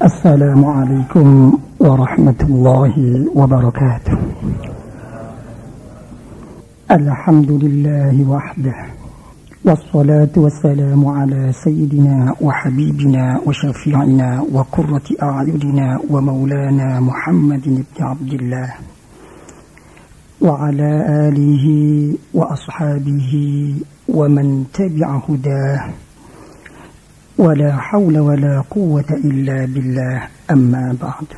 السلام عليكم ورحمة الله وبركاته. الحمد لله وحده، والصلاة والسلام على سيدنا وحبيبنا وشفيعنا وقرة أعيننا ومولانا محمد بن عبد الله وعلى آله وأصحابه ومن تبع هداه، ولا حول ولا قوة إلا بالله، أما بعد.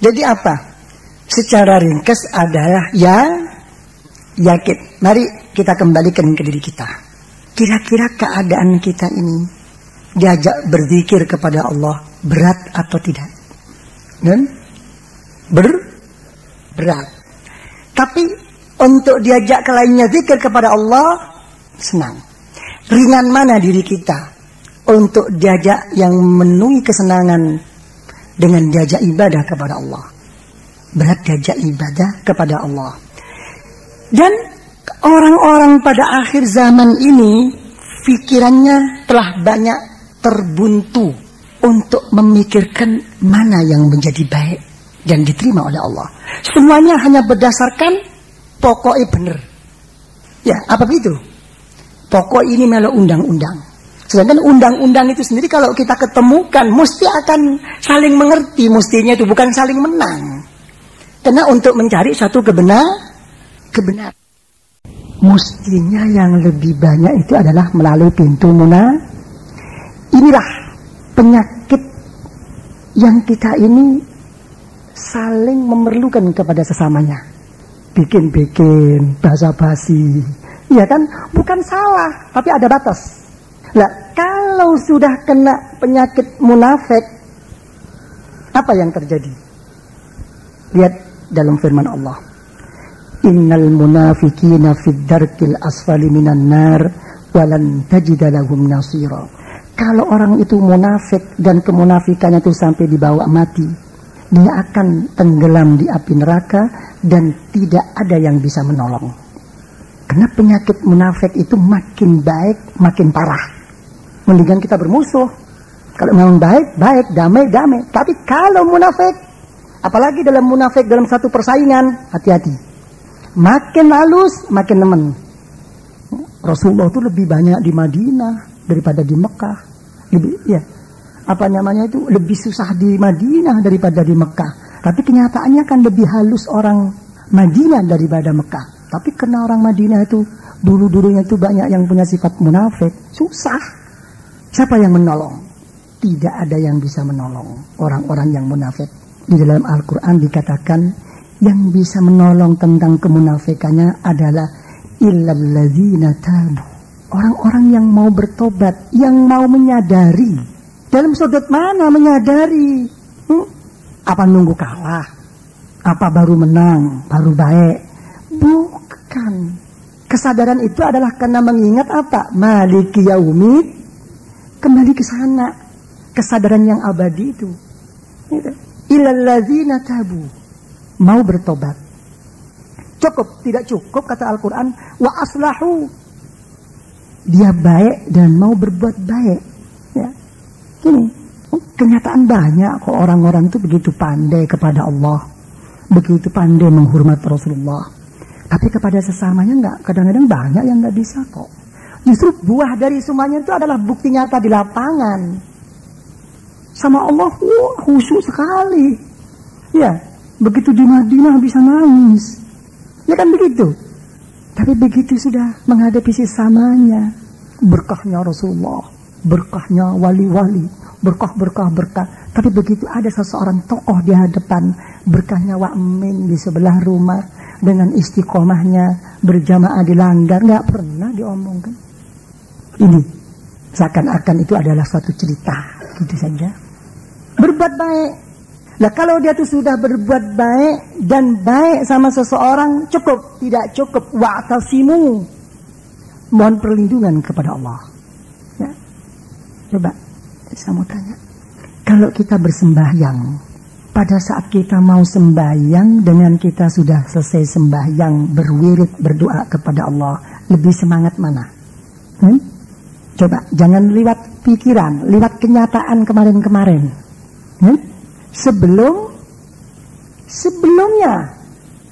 Jadi apa? Secara ringkas adalah yakin. Mari kita kembalikan ke diri kita. Kira-kira keadaan kita ini diajak berzikir kepada Allah berat atau tidak? Dan berat. Tapi untuk diajak ke lainnya zikir kepada Allah senang. Ringan mana diri kita untuk diajak yang memenuhi kesenangan dengan diajak ibadah kepada Allah? Berat diajak ibadah kepada Allah. Dan orang-orang pada akhir zaman ini pikirannya telah banyak terbuntu untuk memikirkan mana yang menjadi baik dan diterima oleh Allah. Semuanya hanya berdasarkan pokoknya benar. Ya, apa begitu? Pokok ini melo undang-undang. Sedangkan undang-undang itu sendiri kalau kita ketemukan mesti akan saling mengerti, mestinya itu bukan saling menang. Karena untuk mencari satu kebenaran. Mestinya yang lebih banyak itu adalah melalui pintu Inilah penyakit yang kita ini saling memerlukan kepada sesamanya. Bikin-bikin, basa-basi. Ya kan? Bukan salah, tapi ada batas. Lah, kalau sudah kena penyakit munafik, apa yang terjadi? Lihat dalam firman Allah. Innal munafiqina fid darkil asfali minan nar walan tajida lahum nasira. Kalau orang itu munafik dan kemunafikannya itu sampai dibawa mati, dia akan tenggelam di api neraka dan tidak ada yang bisa menolong. Karena penyakit munafik itu makin baik, makin parah. Mendingan kita bermusuh. Kalau memang baik, damai. Tapi kalau munafik, apalagi dalam munafik dalam satu persaingan, hati-hati. Makin halus, makin nemen. Rasulullah itu lebih banyak di Madinah daripada di Mekah. Lebih susah di Madinah daripada di Mekah. Tapi kenyataannya kan lebih halus orang Madinah daripada Mekah. Tapi karena orang Madinah itu dulu-dulunya itu banyak yang punya sifat munafik, susah. Siapa yang menolong? Tidak ada yang bisa menolong orang-orang yang munafik. Di dalam Al-Quran dikatakan yang bisa menolong tentang kemunafikannya adalah illalladzina tabu. Orang-orang yang mau bertobat, yang mau menyadari. Dalam sudut mana menyadari? Apa nunggu kalah? Apa baru menang, baru baik? Bukan. Kesadaran itu adalah karena mengingat apa? Maliki yaumid. Kembali ke sana. Kesadaran yang abadi itu. Illalladzina tabu. Mau bertobat. Cukup, tidak cukup kata Al-Quran. Wa aslahu. Dia baik dan mau berbuat baik. Ya. Gini, kenyataan banyak kok orang-orang itu begitu pandai kepada Allah. Begitu pandai menghormat Rasulullah. Tapi kepada sesamanya enggak. Kadang-kadang banyak yang enggak bisa kok. Justru buah dari semuanya itu adalah bukti nyata di lapangan. Sama Allah, khusyuk sekali. Ya, begitu di Madinah bisa nangis. Ya kan begitu. Tapi begitu sudah menghadapi sesamanya, berkahnya Rasulullah, berkahnya wali-wali, berkah. Tapi begitu ada seseorang tokoh di hadapan, berkahnya Wa'min di sebelah rumah, dengan istiqomahnya berjamaah dilanggar, nggak pernah diomongkan. Ini seakan-akan itu adalah suatu cerita, gitu saja. Berbuat baik. Nah kalau dia itu sudah berbuat baik dan baik sama seseorang, cukup, tidak cukup. Wa'tasimu, mohon perlindungan kepada Allah. Ya. Coba saya mau tanya, kalau kita bersembahyang, pada saat kita mau sembahyang dengan kita sudah selesai sembahyang, berwirid, berdoa kepada Allah, lebih semangat mana? Coba, jangan lewat pikiran, lewat kenyataan kemarin-kemarin. Sebelumnya,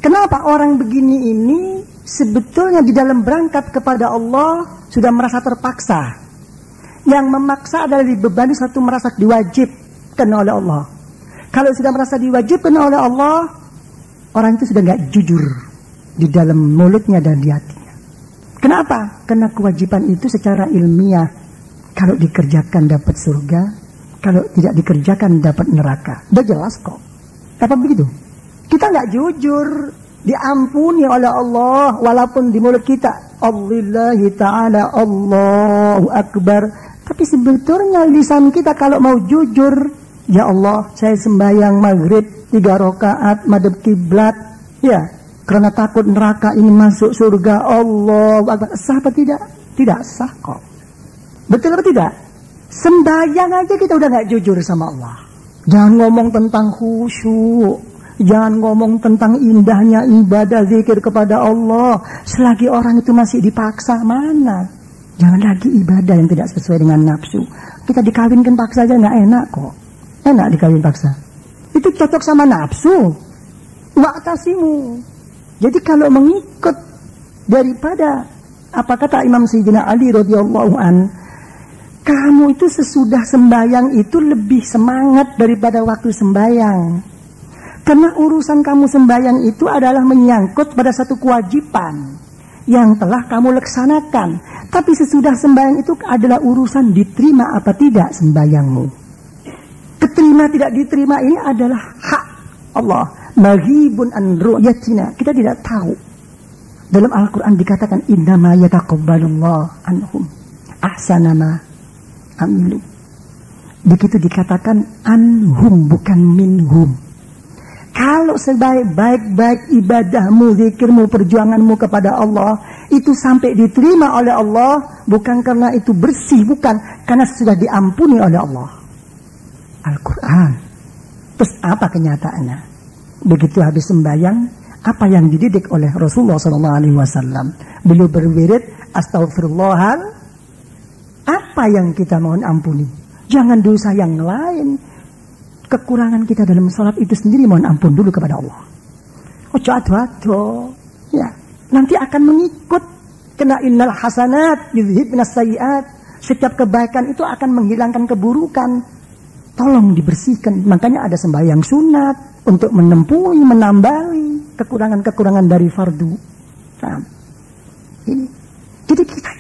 kenapa orang begini ini sebetulnya di dalam berangkat kepada Allah sudah merasa terpaksa. Yang memaksa adalah dibebani satu merasa diwajibkan oleh Allah. Kalau sudah merasa diwajibkan oleh Allah, orang itu sudah nggak jujur di dalam mulutnya dan di hatinya. Kenapa? Karena kewajiban itu secara ilmiah, kalau dikerjakan dapat surga, kalau tidak dikerjakan dapat neraka. Udah jelas kok. Apa begitu? Kita nggak jujur, diampuni oleh Allah walaupun di mulut kita Allahi ta'ala Allahu Akbar, tapi sebetulnya lisan kita kalau mau jujur, ya Allah saya sembahyang maghrib 3 rakaat madhab kiblat, ya karena takut neraka ini masuk surga, Allahu Akbar. Sah apa tidak? Tidak sah kok. Betul apa tidak? Sembahyang aja kita udah nggak jujur sama Allah. Jangan ngomong tentang khusyuk, jangan ngomong tentang indahnya ibadah zikir kepada Allah. Selagi orang itu masih dipaksa, mana? Jangan lagi ibadah yang tidak sesuai dengan nafsu. Kita dikawinkan paksa aja nggak enak kok. Enak dikawin paksa. Itu cocok sama nafsu. Wa'tasimu. Jadi kalau mengikut daripada apa kata Imam Sayyidina Ali radhiyallahu an, kamu itu sesudah sembahyang itu lebih semangat daripada waktu sembahyang. Karena urusan kamu sembahyang itu adalah menyangkut pada satu kewajiban yang telah kamu laksanakan. Tapi sesudah sembahyang itu adalah urusan diterima apa tidak sembahyangmu. Keterima tidak diterima ini adalah hak Allah. Maghibun an ru'yatina. Kita tidak tahu. Dalam Al-Quran dikatakan innama yataqabbalullah anhum ahsana ma amilu. Begitu dikatakan anhum bukan minhum. Kalau sebaik-baik ibadahmu, zikirmu, perjuanganmu kepada Allah itu sampai diterima oleh Allah, bukan karena itu bersih, bukan, karena sudah diampuni oleh Allah. Al-Quran. Terus apa kenyataannya? Begitu habis sembahyang, apa yang dididik oleh Rasulullah SAW? Beliau berwirid, astaghfirullahal. Apa yang kita mohon ampuni? Jangan dosa yang lain. Kekurangan kita dalam sholat itu sendiri mohon ampun dulu kepada Allah. Ojo ado-ado. Ya, nanti akan mengikut. Kena innal hasanat yudhibnas sayyiat. Setiap kebaikan itu akan menghilangkan keburukan. Tolong dibersihkan. Makanya ada sembahyang sunat untuk menempuhi, menambahi kekurangan-kekurangan dari fardu. Nah, ini. Jadi kita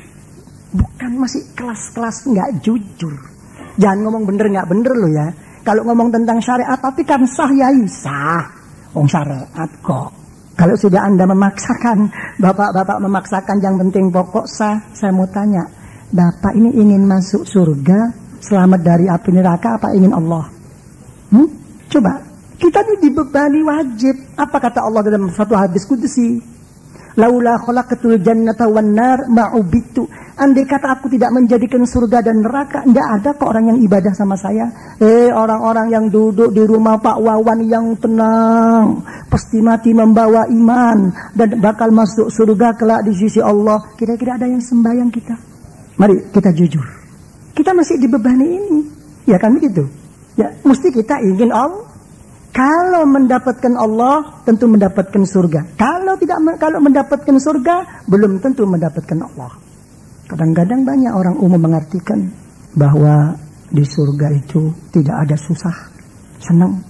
bukan masih kelas-kelas nggak jujur. Jangan ngomong bener nggak bener lo ya. Kalau ngomong tentang syariat, tapi kan sah ya sah. Syariat kok. Kalau sudah Anda memaksakan, bapak-bapak memaksakan yang penting pokok sah, saya mau tanya, bapak ini ingin masuk surga, selamat dari api neraka, apa ingin Allah? Coba, kita ini dibebani wajib. Apa kata Allah dalam satu hadis qudsi? Laula khalaqatul jannata wan nar ma'ubitu. Andai kata aku tidak menjadikan surga dan neraka, enggak ada kok orang yang ibadah sama saya. Orang-orang yang duduk di rumah Pak Wawan yang tenang, pasti mati membawa iman dan bakal masuk surga kelak di sisi Allah. Kira-kira ada yang sembahyang kita? Mari kita jujur. Kita masih dibebani ini. Ya kan begitu? Ya, mesti kita ingin Allah. Kalau mendapatkan Allah, tentu mendapatkan surga. Kalau mendapatkan surga, belum tentu mendapatkan Allah. Kadang-kadang banyak orang umum mengartikan bahwa di surga itu tidak ada susah, senang.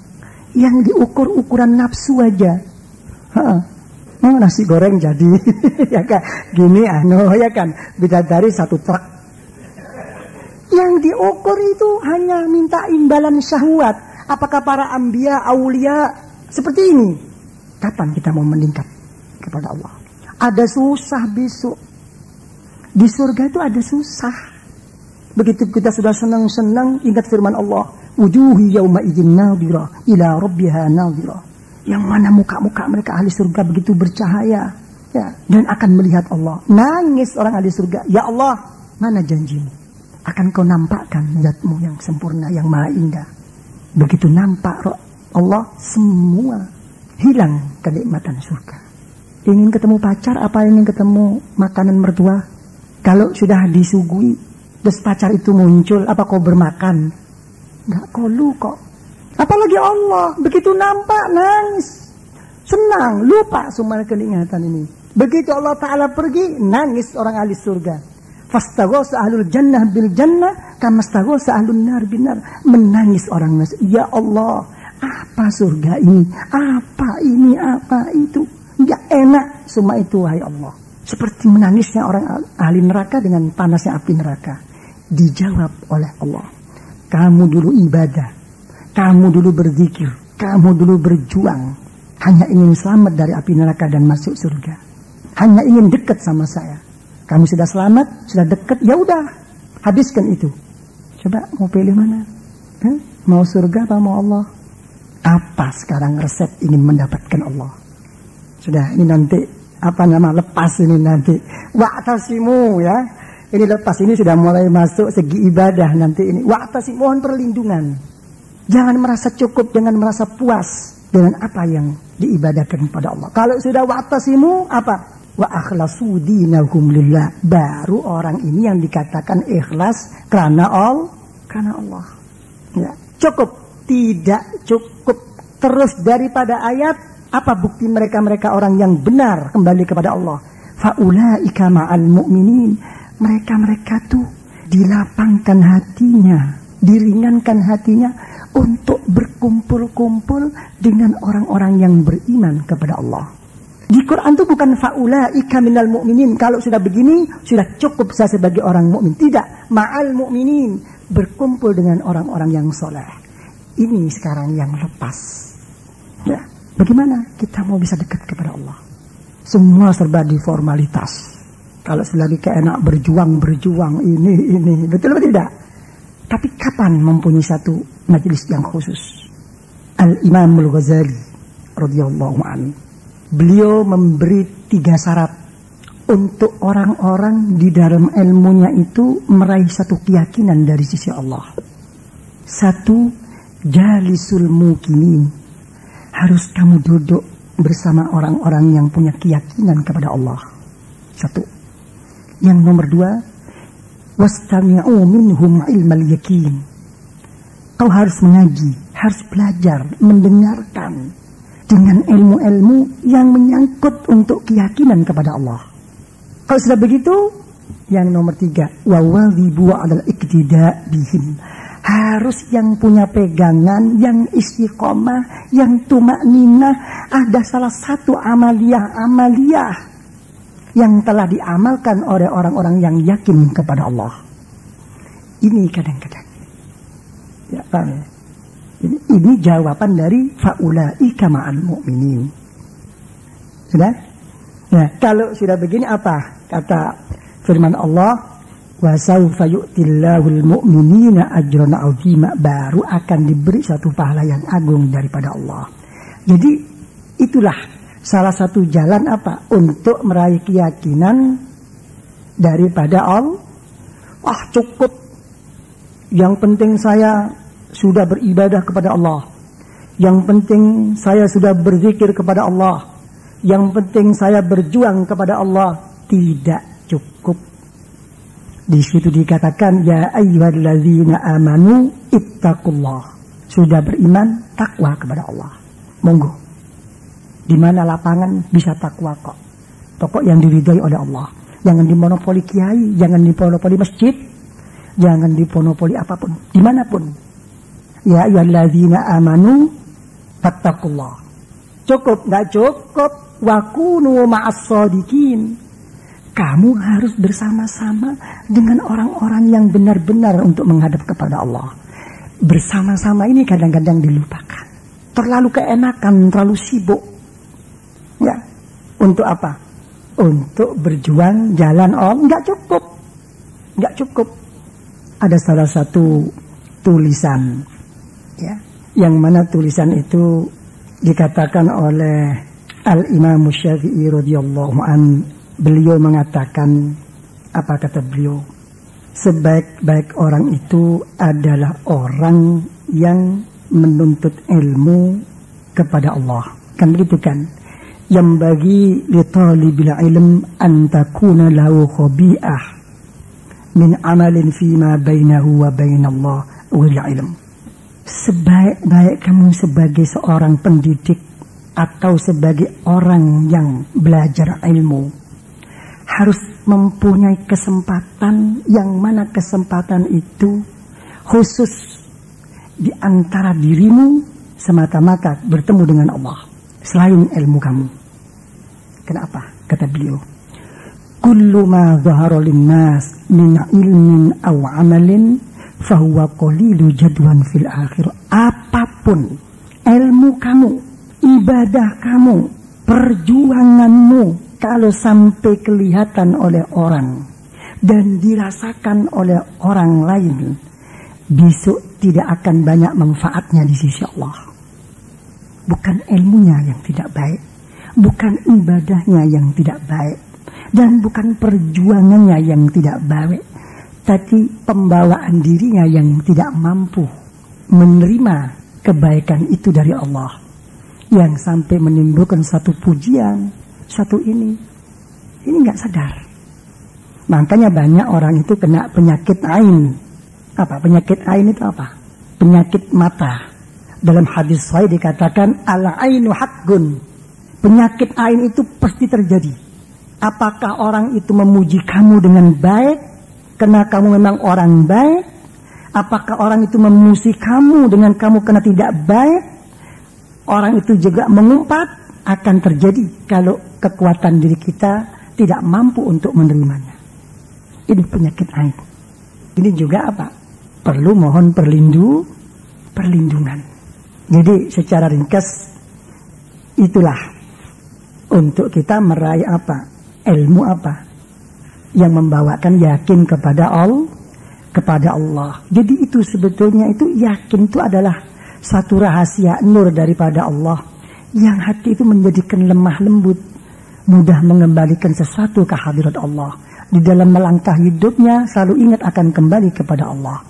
Yang diukur ukuran nafsu aja. Nasi goreng jadi, ya kan? Gini ya kan? Bidadari 1 truk. Yang diukur itu hanya minta imbalan syahwat. Apakah para anbiya, aulia seperti ini? Kapan kita mau meningkat kepada Allah? Ada susah besok. Di surga itu ada susah. Begitu kita sudah senang-senang, ingat firman Allah, wujuhi yawma idzin nadhira ila rabbiha nadhira. Yang mana muka-muka mereka ahli surga begitu bercahaya, ya, dan akan melihat Allah. Nangis orang ahli surga, ya Allah, mana janjimu? Akan kau nampakkan zatmu yang sempurna, yang maha indah. Begitu nampak Allah, semua hilang kenikmatan surga. Ingin ketemu pacar apa ingin ketemu makanan mertua? Kalau sudah disuguhi, terus pacar itu muncul, apa kau bermakan? Enggak, kau lu kok. Apalagi Allah, begitu nampak nangis. Senang, lupa semua kelingatan ini. Begitu Allah Ta'ala pergi, nangis orang ahli surga. Fastaghosa ahlul jannah bil jannah, kamastaghosa ahlun nar bin nar. Menangis orang nas. Ya Allah, apa surga ini? Apa ini? Apa itu? Enggak enak semua itu, wahai Allah. Seperti menangisnya orang ahli neraka dengan panasnya api neraka. Dijawab oleh Allah. Kamu dulu ibadah. Kamu dulu berzikir. Kamu dulu berjuang. Hanya ingin selamat dari api neraka dan masuk surga. Hanya ingin dekat sama saya. Kamu sudah selamat, sudah dekat, ya udah. Habiskan itu. Coba mau pilih mana? Mau surga apa mau Allah? Apa sekarang resep ingin mendapatkan Allah? Sudah, ini nanti lepas ini nanti. Wa'tasimu ya. Ini lepas ini sudah mulai masuk segi ibadah nanti ini. Wa'tasimu, mohon perlindungan. Jangan merasa cukup, jangan merasa puas dengan apa yang diibadahkan kepada Allah. Kalau sudah wa'tasimu apa? Wa akhlasu dinahum lillah. Baru orang ini yang dikatakan ikhlas karena Allah. Ya, cukup, tidak cukup. Terus daripada ayat, apa bukti mereka orang yang benar kembali kepada Allah? Faulaika ma'al mu'minin. Mereka tuh dilapangkan hatinya, diringankan hatinya untuk berkumpul-kumpul dengan orang-orang yang beriman kepada Allah. Di Quran itu bukan faulaika minal mu'minin. Kalau sudah begini, sudah cukup saya sebagai orang mukmin. Tidak, ma'al mu'minin, berkumpul dengan orang-orang yang soleh. Ini sekarang yang lepas. Ya, bagaimana kita mau bisa dekat kepada Allah? Semua serba di formalitas. Kalau selagi keenak berjuang ini, betul atau tidak? Tapi kapan mempunyai satu majelis yang khusus? Al-Imam Al-Ghazali radhiyallahu anhu, beliau memberi 3 syarat untuk orang-orang di dalam ilmunya itu meraih satu keyakinan dari sisi Allah. 1, jalisul muqinin. Harus kamu duduk bersama orang-orang yang punya keyakinan kepada Allah. 1. Yang nomor 2, wastami'u minhum ilmal yakin. Kau harus mengaji, harus belajar, mendengarkan dengan ilmu-ilmu yang menyangkut untuk keyakinan kepada Allah. Kalau sudah begitu, yang nomor 3, wa wadhibu 'alal iqtida bihim. Harus yang punya pegangan, yang istiqomah, yang tumakninah. Ada salah satu amaliyah yang telah diamalkan oleh orang-orang yang yakin kepada Allah. Ini kadang-kadang. Ya, paham ya? Ini jawaban dari faulaika ma'al mu'minin. Sudah? Nah, kalau sudah begini apa? Kata firman Allah, wa sawfa yu'tillahul mu'minina ajran 'azima. Baru akan diberi satu pahala yang agung daripada Allah. Jadi itulah salah satu jalan apa? Untuk meraih keyakinan daripada Allah. Wah, cukup. Yang penting saya sudah beribadah kepada Allah. Yang penting saya sudah berzikir kepada Allah. Yang penting saya berjuang kepada Allah. Tidak cukup. Di situ dikatakan, ya ayyuhalladzina amanu ittaqullah. Sudah beriman, takwa kepada Allah. Monggo. Di mana lapangan bisa takwa kok. Pokok yang diridhoi oleh Allah. Jangan dimonopoli kiai, jangan dimonopoli masjid, jangan dimonopoli apapun, dimanapun. Ya ayyuhalladzina amanu fattaqullah. Cukup, nggak cukup. Wa kunu ma'as shadiqin. Kamu harus bersama-sama dengan orang-orang yang benar-benar untuk menghadap kepada Allah. Bersama-sama ini kadang-kadang dilupakan. Terlalu keenakan, terlalu sibuk. Ya, untuk apa? Untuk berjuang jalan Allah. Nggak cukup. Ada salah satu tulisan, ya, yang mana tulisan itu dikatakan oleh Al-Imam Syafi'i radhiyallahu an. Beliau mengatakan, apa kata beliau? Sebaik-baik orang itu adalah orang yang menuntut ilmu kepada Allah. Kan begitu kan? Yang bagi li talibil ilm an takuna lahu khabi'ah min amalin fima bainahu wa bainallah wal ilm. Sebaik-baik kamu sebagai seorang pendidik atau sebagai orang yang belajar ilmu harus mempunyai kesempatan, yang mana kesempatan itu khusus di antara dirimu semata-mata bertemu dengan Allah selain ilmu kamu. Kenapa? Kata beliau, kullu ma dhahara linnas min ilmin aw amalin fahuwa qalilu jadwan fil akhir. Apapun ilmu kamu, ibadah kamu, perjuanganmu, kalau sampai kelihatan oleh orang dan dirasakan oleh orang lain, besok tidak akan banyak manfaatnya di sisi Allah. Bukan ilmunya yang tidak baik, bukan ibadahnya yang tidak baik, dan bukan perjuangannya yang tidak baik, tapi pembawaan dirinya yang tidak mampu menerima kebaikan itu dari Allah, yang sampai menimbulkan satu pujian, satu ini nggak sadar. Makanya banyak orang itu kena penyakit ain. Apa penyakit ain itu? Apa? Penyakit mata. Dalam hadis sahih dikatakan al-ainu haqqun. Penyakit ain itu pasti terjadi. Apakah orang itu memuji kamu dengan baik karena kamu memang orang baik? Apakah orang itu memuji kamu dengan kamu karena tidak baik? Orang itu juga mengumpat, akan terjadi kalau kekuatan diri kita tidak mampu untuk menerimanya. Ini penyakit ain. Ini juga apa? Perlu mohon perlindungan. Jadi secara ringkas itulah untuk kita meraih apa? Ilmu apa? Yang membawakan yakin kepada Allah. Jadi itu sebetulnya itu yakin itu adalah satu rahasia nur daripada Allah, yang hati itu menjadikan lemah lembut, mudah mengembalikan sesuatu ke hadirat Allah. Di dalam melangkah hidupnya selalu ingat akan kembali kepada Allah.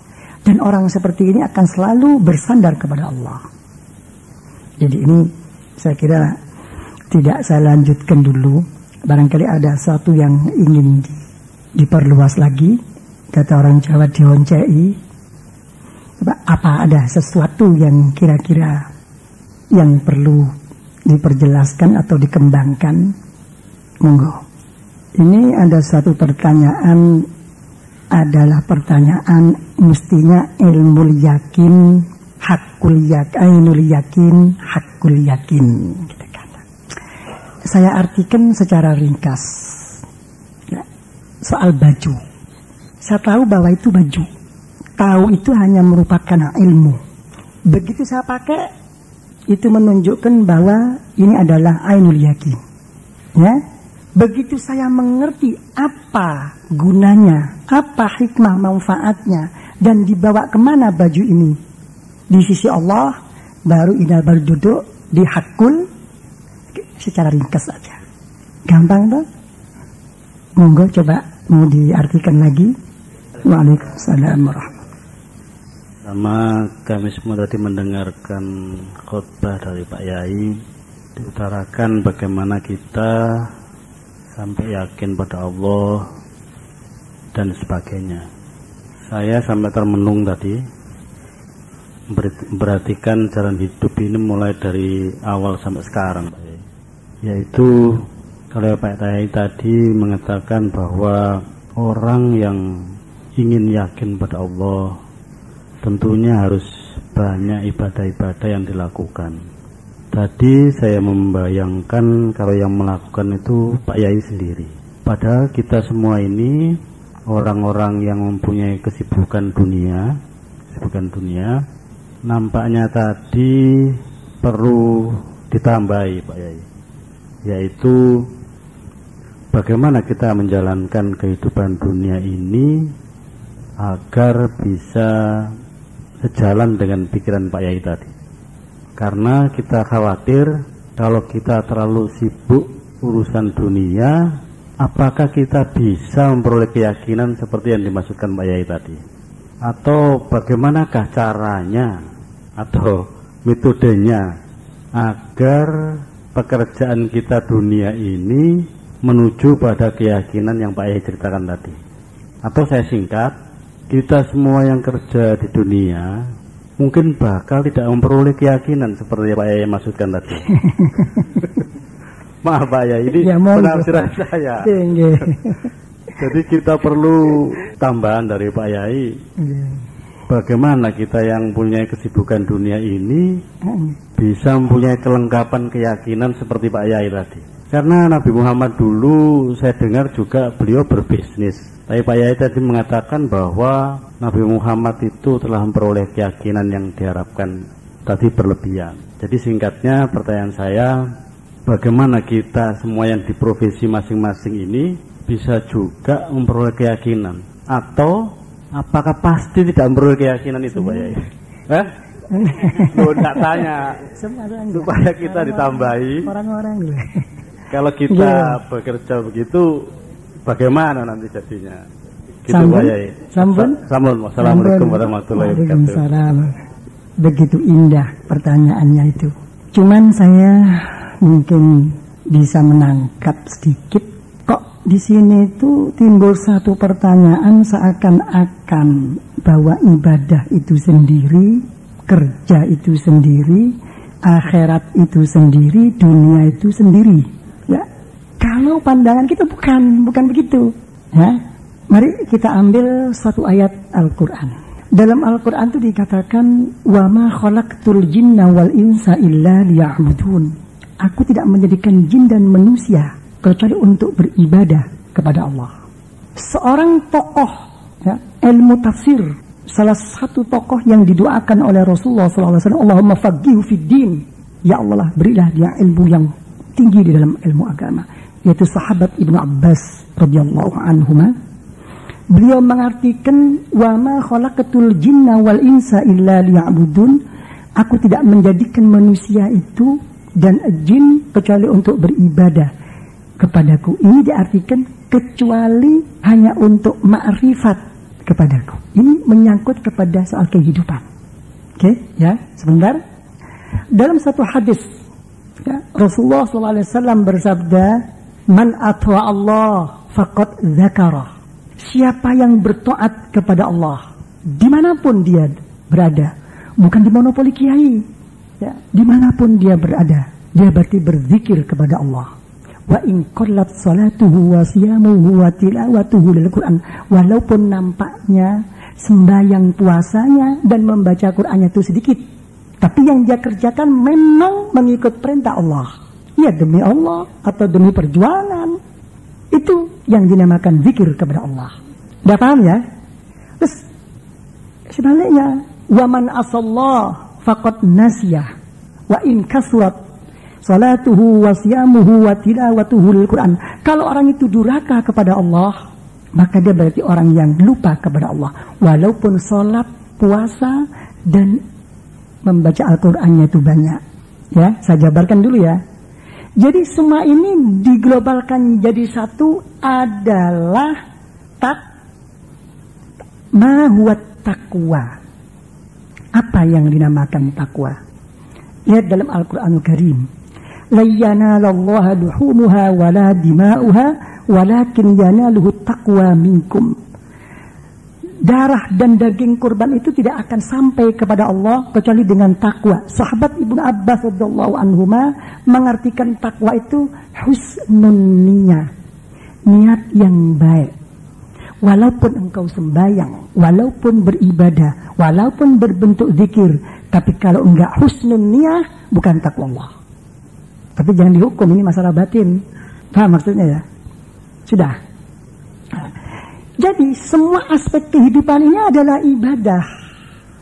Dan orang seperti ini akan selalu bersandar kepada Allah. Jadi ini saya kira tidak saya lanjutkan dulu. Barangkali ada sesuatu yang ingin diperluas lagi. Kata orang Jawa dioncei. Apa ada sesuatu yang kira-kira yang perlu diperjelaskan atau dikembangkan? Monggo. Ini ada satu pertanyaan, adalah pertanyaan mestinya ilmu yakin, hakul yakin, ainul yakin, hakul yakin. Kita kata. Saya artikan secara ringkas. Ya, soal baju. Saya tahu bahwa itu baju. Tahu itu hanya merupakan ilmu. Begitu saya pakai, itu menunjukkan bahwa ini adalah ainul yakin. Ya. Begitu saya mengerti apa gunanya, apa hikmah manfaatnya, dan dibawa kemana baju ini di sisi Allah, baru duduk di hakul secara ringkas saja. Gampang tuh? Monggo coba mau diartikan lagi. Waalaikumsalam warahmatullahi. Sama kami semua tadi mendengarkan khutbah dari Pak Yai, diutarakan bagaimana kita sampai yakin pada Allah dan sebagainya. Saya sampai termenung tadi memperhatikan jalan hidup ini mulai dari awal sampai sekarang, Pak Yai. Yaitu kalau Pak Yai tadi mengatakan bahwa orang yang ingin yakin pada Allah tentunya harus banyak ibadah-ibadah yang dilakukan. Tadi saya membayangkan kalau yang melakukan itu Pak Yai sendiri. Padahal kita semua ini orang-orang yang mempunyai kesibukan dunia, nampaknya tadi perlu ditambahi Pak Yai, yaitu bagaimana kita menjalankan kehidupan dunia ini agar bisa sejalan dengan pikiran Pak Yai tadi. Karena kita khawatir kalau kita terlalu sibuk urusan dunia, apakah kita bisa memperoleh keyakinan seperti yang dimaksudkan Pak Yai tadi? Atau bagaimanakah caranya atau metodenya agar pekerjaan kita dunia ini menuju pada keyakinan yang Pak Yai ceritakan tadi? Atau saya singkat, kita semua yang kerja di dunia mungkin bakal tidak memperoleh keyakinan seperti Pak Yai maksudkan tadi. Maaf Pak Yai, ini ya, penafsiran saya. Jadi kita perlu tambahan dari Pak Yai. Bagaimana kita yang punya kesibukan dunia ini bisa mempunyai kelengkapan keyakinan seperti Pak Yai tadi. Karena Nabi Muhammad dulu saya dengar juga beliau berbisnis. Tapi Pak Yai tadi mengatakan bahwa Nabi Muhammad itu telah memperoleh keyakinan yang diharapkan tadi berlebihan. Jadi singkatnya pertanyaan saya, bagaimana kita semua yang di profesi masing-masing ini bisa juga memperoleh keyakinan? Atau apakah pasti tidak memperoleh keyakinan itu Pak Yai? Lu tak tanya supaya kita ditambahi. Orang-orang kalau kita bekerja begitu, bagaimana nanti jadinya? Gitu Pak Yai. Sambun. Assalamualaikum warahmatullahi wabarakatuh. Waalaikumsalam. Begitu indah pertanyaannya itu. Cuman saya mungkin bisa menangkap sedikit. Kok di sini itu timbul satu pertanyaan seakan-akan bahwa ibadah itu sendiri, kerja itu sendiri, akhirat itu sendiri, dunia itu sendiri. Ya, kalau pandangan kita bukan begitu. Ya, mari kita ambil suatu ayat Al-Quran. Dalam Al-Quran itu dikatakan, wa ma khalaqtul jinna wal insa illa liya'budun. Aku tidak menjadikan jin dan manusia kecuali untuk beribadah kepada Allah. Seorang tokoh ya, ilmu tafsir, salah satu tokoh yang didoakan oleh Rasulullah SAW, Allahumma faqihhu fid din. Ya Allah, berilah dia ilmu yang tinggi di dalam ilmu agama, yaitu sahabat Ibnu Abbas radhiyallahu anhuma. Beliau mengartikan wa ma khalaqatul jinna wal insa illa liya'budun. Aku tidak menjadikan manusia itu dan jin kecuali untuk beribadah kepadaku. Ini diartikan kecuali hanya untuk ma'rifat kepadaku. Ini menyangkut kepada soal kehidupan. Oke, ya, sebentar. Dalam satu hadis ya, Rasulullah SAW bersabda, man atwa Allah faqad dzakara. Siapa yang bertaat kepada Allah dimanapun dia berada, bukan di monopoli kiai ya, dimanapun dia berada, dia berarti berzikir kepada Allah. Wa in qallat salatuhu wa siyamuhu wa tilawatuhu lil Quran. Walaupun nampaknya sembahyang puasanya dan membaca Qur'annya itu sedikit, tapi yang dia kerjakan memang mengikut perintah Allah. Ya demi Allah atau demi perjuangan. Itu yang dinamakan zikir kepada Allah. Udah paham ya? Terus sebaliknya, wa man asallah faqad nasiyah wa in kasurat salatuhu wa siyamuhu wa tilawatuhu lil Quran. Kalau orang itu durhaka kepada Allah, maka dia berarti orang yang lupa kepada Allah. Walaupun sholat, puasa, dan membaca Al-Qur'annya itu banyak. Ya, saya jabarkan dulu ya. Jadi semua ini diglobalkan jadi satu adalah ma huwa taqwa. Apa yang dinamakan takwa? Lihat dalam Al-Qur'anul Karim. La yanalallaha luhumuha wala dima'uha walakin yanaluhu taqwa minkum. Darah dan daging kurban itu tidak akan sampai kepada Allah kecuali dengan takwa. Sahabat Ibnu Abbas radhiyallahu anhuma mengartikan takwa itu husnun niyah, niat yang baik. Walaupun engkau sembahyang, walaupun beribadah, walaupun berbentuk zikir, tapi kalau enggak husnun niyah, bukan takwa Allah. Tapi jangan dihukum, ini masalah batin. Paham maksudnya ya? Sudah. Jadi semua aspek kehidupan ini adalah ibadah.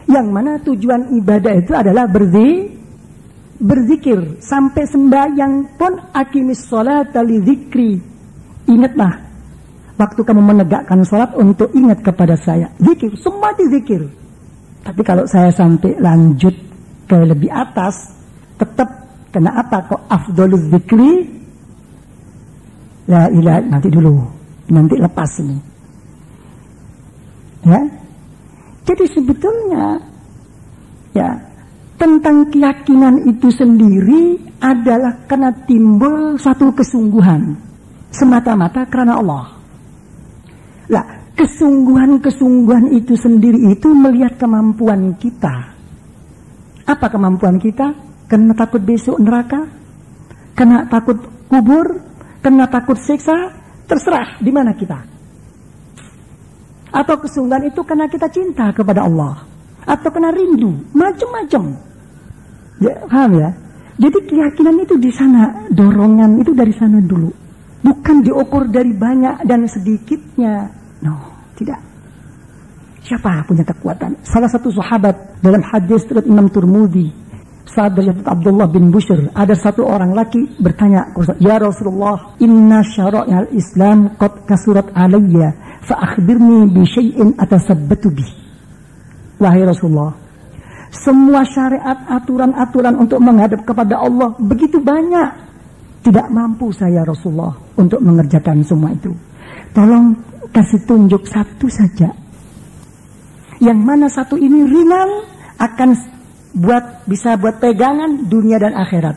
Yang mana tujuan ibadah itu adalah berzikir. Sampai sembahyang pun aqimis sholata li dzikri. Ingatlah, waktu kamu menegakkan sholat untuk ingat kepada saya. Zikir, semua dizikir. Tapi kalau saya sampai lanjut ke lebih atas, tetap kena apa kok afdoluz dzikri? La ilaha, nanti dulu. Nanti lepas ini. Ya, jadi sebetulnya ya tentang keyakinan itu sendiri adalah karena timbul satu kesungguhan semata-mata karena Allah. Lah, Kesungguhan-kesungguhan itu sendiri itu melihat kemampuan kita. Apa kemampuan kita? Karena takut besok neraka, karena takut kubur, karena takut siksa, terserah di mana kita. Atau kesungguhan itu karena kita cinta kepada Allah, atau karena rindu, macam-macam. Ya, paham ya? Jadi keyakinan itu di sana, dorongan itu dari sana dulu. Bukan diukur dari banyak dan sedikitnya. No, tidak. Siapa punya kekuatan? Salah satu sahabat dalam hadis riwayat Imam Tirmidzi, sahabat dari Abdullah bin Bushr, ada satu orang laki bertanya, "Ya Rasulullah, inna syara'il Islam qad kasurat alayya, fa akhbirni bi syai'in atasabbatu bih." Wahai Rasulullah, semua syariat, aturan-aturan untuk menghadap kepada Allah begitu banyak. Tidak mampu saya Rasulullah untuk mengerjakan semua itu. Tolong kasih tunjuk satu saja. Yang mana satu ini ringan, akan bisa buat pegangan dunia dan akhirat.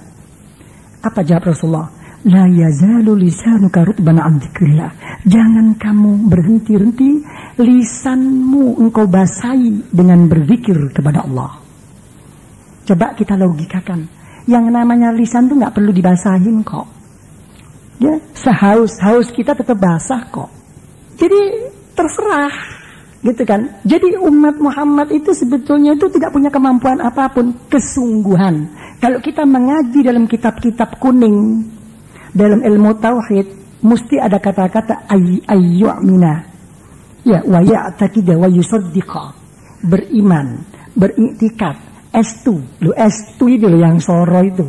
Apa jawab Rasulullah? La yazalu lisanuka rutban an dzikrillah. Jangan kamu berhenti-henti lisanmu engkau basahi dengan berzikir kepada Allah. Coba kita logikakan. Yang namanya lisan itu nggak perlu dibasahin kok. Ya, sehaus kita tetap basah kok. Jadi terserah, gitu kan. Jadi umat Muhammad itu sebetulnya itu tidak punya kemampuan apapun, kesungguhan. Kalau kita mengaji dalam kitab-kitab kuning, dalam ilmu tauhid, mesti ada kata-kata ayyu'mina. Ya, wa ya'taqida wa yusaddiqa. Beriman, beriktikad, estu. Lu estu itu yang soro itu.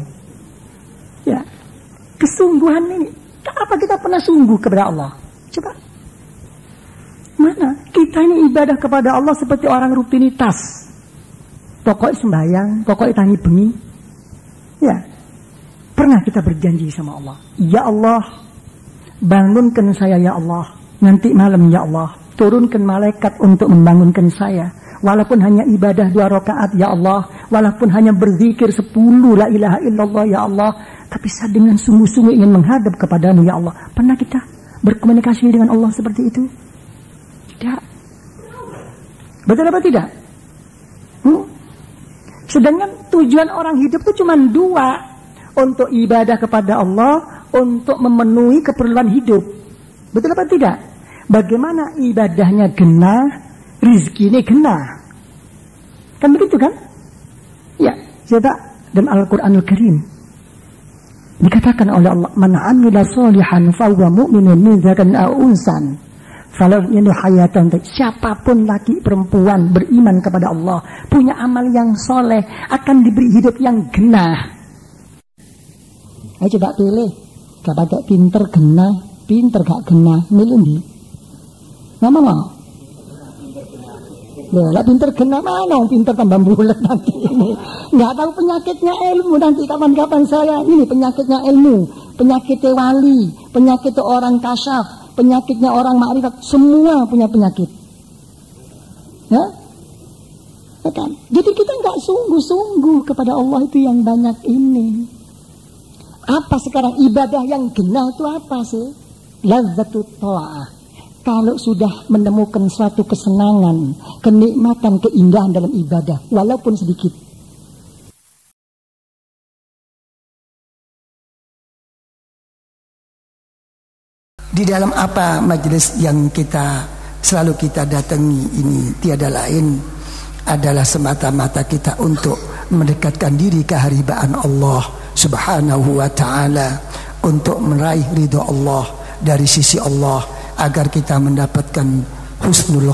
Ya. Kesungguhan ini, apa kita pernah sungguh kepada Allah? Coba. Mana? Kita ini ibadah kepada Allah seperti orang rutinitas. Pokoknya sembahyang, pokoknya tangi bengi. Ya. Pernah kita berjanji sama Allah. Ya Allah, bangunkan saya ya Allah. Nanti malam ya Allah, turunkan malaikat untuk membangunkan saya. Walaupun hanya ibadah 2 rakaat ya Allah. Walaupun hanya berzikir 10 la ilaha illallah ya Allah. Tapi saya dengan sungguh-sungguh ingin menghadap kepadamu ya Allah. Pernah kita berkomunikasi dengan Allah seperti itu? Tidak. Betul apa tidak? Sedangkan tujuan orang hidup itu cuma 2. Untuk ibadah kepada Allah, untuk memenuhi keperluan hidup. Betul apa tidak? Bagaimana ibadahnya genah, rizkinya genah. Kan begitu kan? Ya, coba dalam Al-Quranul Karim dikatakan oleh Allah, man amila sholihan fa huwa mu'minun min dzakarin aw unsan falahu hayatan. Siapapun laki perempuan beriman kepada Allah, punya amal yang soleh, akan diberi hidup yang genah. Ayo coba pilih, gak pakai pinter genah, pinter gak genah, milih di. Nama mau? Loh, lah pinter genah mana? Pinter tambah bulat nanti ini. Nggak tahu penyakitnya ilmu nanti kapan-kapan saya. Ini penyakitnya ilmu, penyakitnya wali, penyakitnya orang kasyaf, penyakitnya orang makrifat. Semua punya penyakit. Ya? Ya kan? Jadi kita nggak sungguh-sungguh kepada Allah itu yang banyak ini. Apa sekarang ibadah yang genah itu apa sih? Lazzatut ta'ah. Kalau sudah menemukan suatu kesenangan, kenikmatan, keindahan dalam ibadah, walaupun sedikit. Di dalam apa majelis yang selalu kita datangi ini tiada lain adalah semata-mata kita untuk mendekatkan diri ke haribaan Allah Subhanahu wa ta'ala, untuk meraih ridho Allah dari sisi Allah, agar kita mendapatkan husnul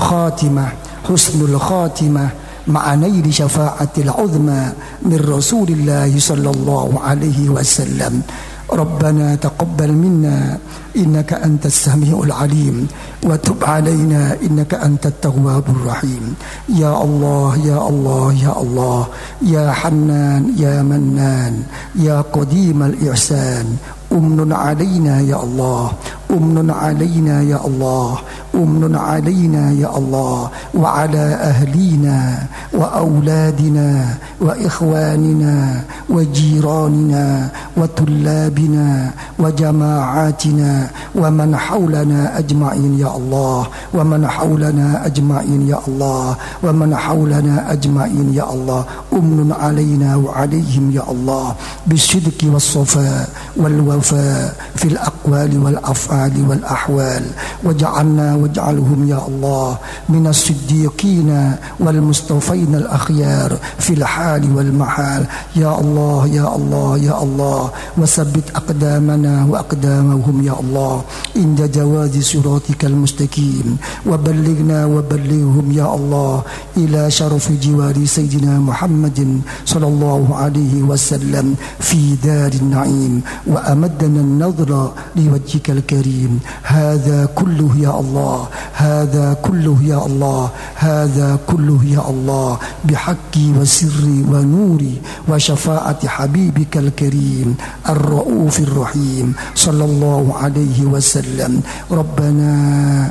khatimah ma'anaili syafa'atil uzma min Rasulillah sallallahu alaihi wasallam. Rabbana taqabbal minna innaka antas samiul alim wa tub alaina innaka antat tawwabur rahim. Ya Allah ya Allah ya Allah ya Hannan ya Mannan ya Qadimal ihsan umnun alaina ya Allah أمن علينا يا الله، أمن علينا يا الله وعلى أهلينا وأولادنا وإخواننا وجيراننا وطلابنا وجماعاتنا ومن حولنا أجمعين يا الله، ومن حولنا أجمعين يا الله، ومن حولنا أجمعين يا الله. أمن علينا وعليهم يا الله بالصدق والصفاء والوفاء في الأقوال والأفعال والأحوال، واجعلنا واجعلهم يا الله من الصديقين والمصطفين الأخيار في الحال والمحال يا الله يا الله يا الله. وثبت أقدامنا وأقدامهم يا الله عند جواز صراطك المستقيم، وبلغنا وبلغهم يا الله إلى شرف جوار سيدنا محمد صلى الله عليه وسلم في دار النعيم، وأمدنا النظر لوجهك الكريم. هذا كله يا الله، هذا كله يا الله، هذا كله يا الله بحقي وسري ونوري وشفاعة حبيبك الكريم الرؤوف الرحيم صلى الله عليه وسلم. ربنا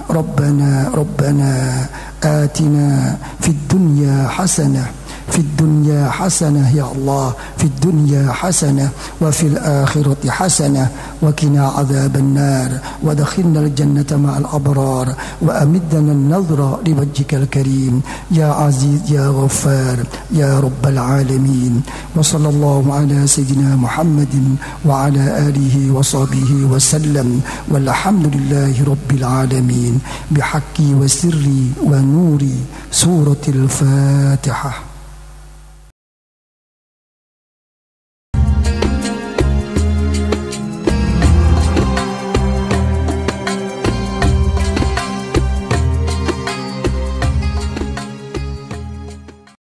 ربنا ربنا آتنا في الدنيا حسنة، في الدنيا حسنة يا الله، في الدنيا حسنة وفي الآخرة حسنة وقنا عذاب النار، ودخلنا الجنة مع الأبرار، وأمدنا النظر لوجهك الكريم يا عزيز يا غفار يا رب العالمين. وصلى الله على سيدنا محمد وعلى آله وصحبه وسلم، والحمد لله رب العالمين بحقي وسري ونوري. سورة الفاتحة.